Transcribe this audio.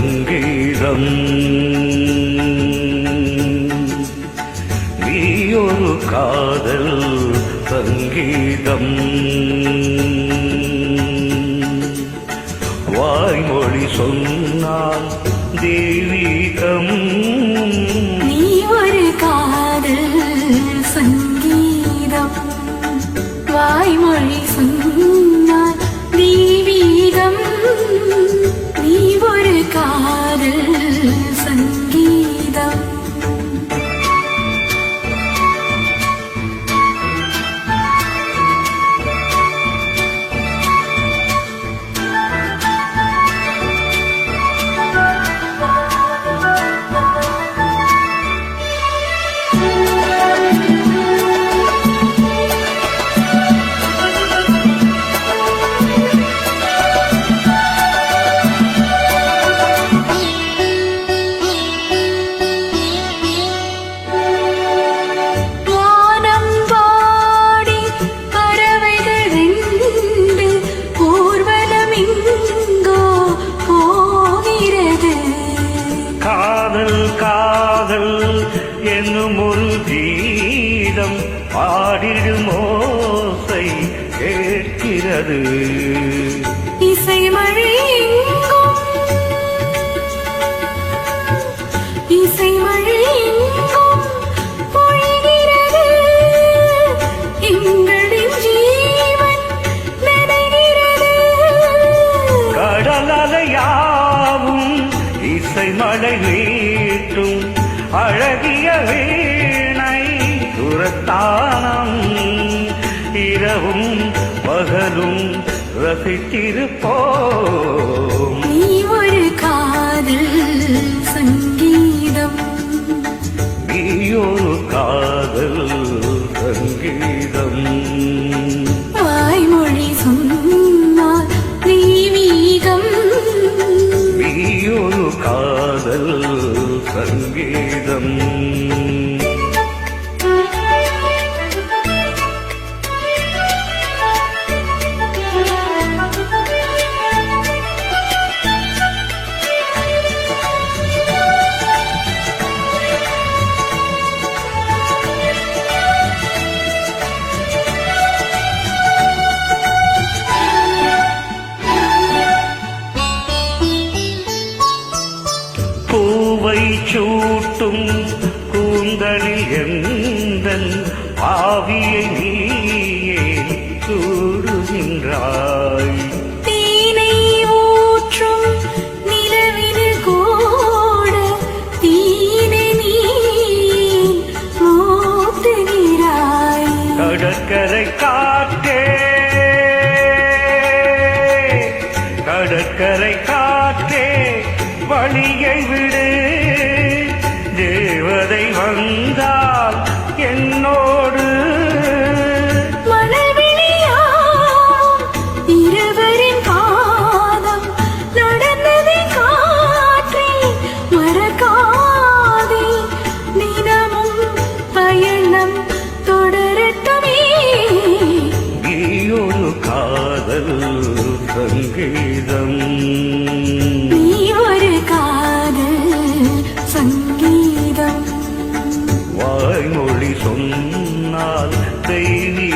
சங்கீதம் நீ ஒரு காதல் சங்கீதம் வாய்மொழி சொன்னால் தெய்வீகம் நீ ஒரு காதல் சங்கீதம் வாய்மொழி சொன்னால் தெய்வீகம் நீ ஒரு காதல் சங்கீதம் காதல் என்னும் ஒரு கீதம் பாடிடும் ஓசை கேட்கிறது இசை மழை இசை மழை பொழிகிறது எங்களின் ஜீவன் நனைகிறது கடல் அலையாவும் இசை மழை வீட்டும் அழகிய வீணை துரத்தானம் இரவும் பகலும் ரசித்திருப்போம் நீ ஒரு காதல் சங்கீதம் நீ ஒரு காதல் சங்கீதம் வாய்மொழி சொன்னால் தெய்வீகம் நீ ஒரு காதல் சங்கீதம் பூவை சூட்டும் கூந்தலில் எந்தன் ஆவியை நீயே சூடுகின்றாய் தேனை ஊற்றும் நிலவினு கூட தீனை நீ மூட்டுகிறாய் கடற்கரை காற்றே கடற்கரை காற்றே வழியை விடு தேவதை வந்தால் என்னோடு மனவெளியாம் இருவரின் பாதம் நடந்ததை காற்றே மறக்காதே தினமும் பயணம் தொடரட்டுமே நீ ஒரு காதல் சங்கீதம் சங்கீதம் வாய்மொழி சொன்னால் தெய்வீகம்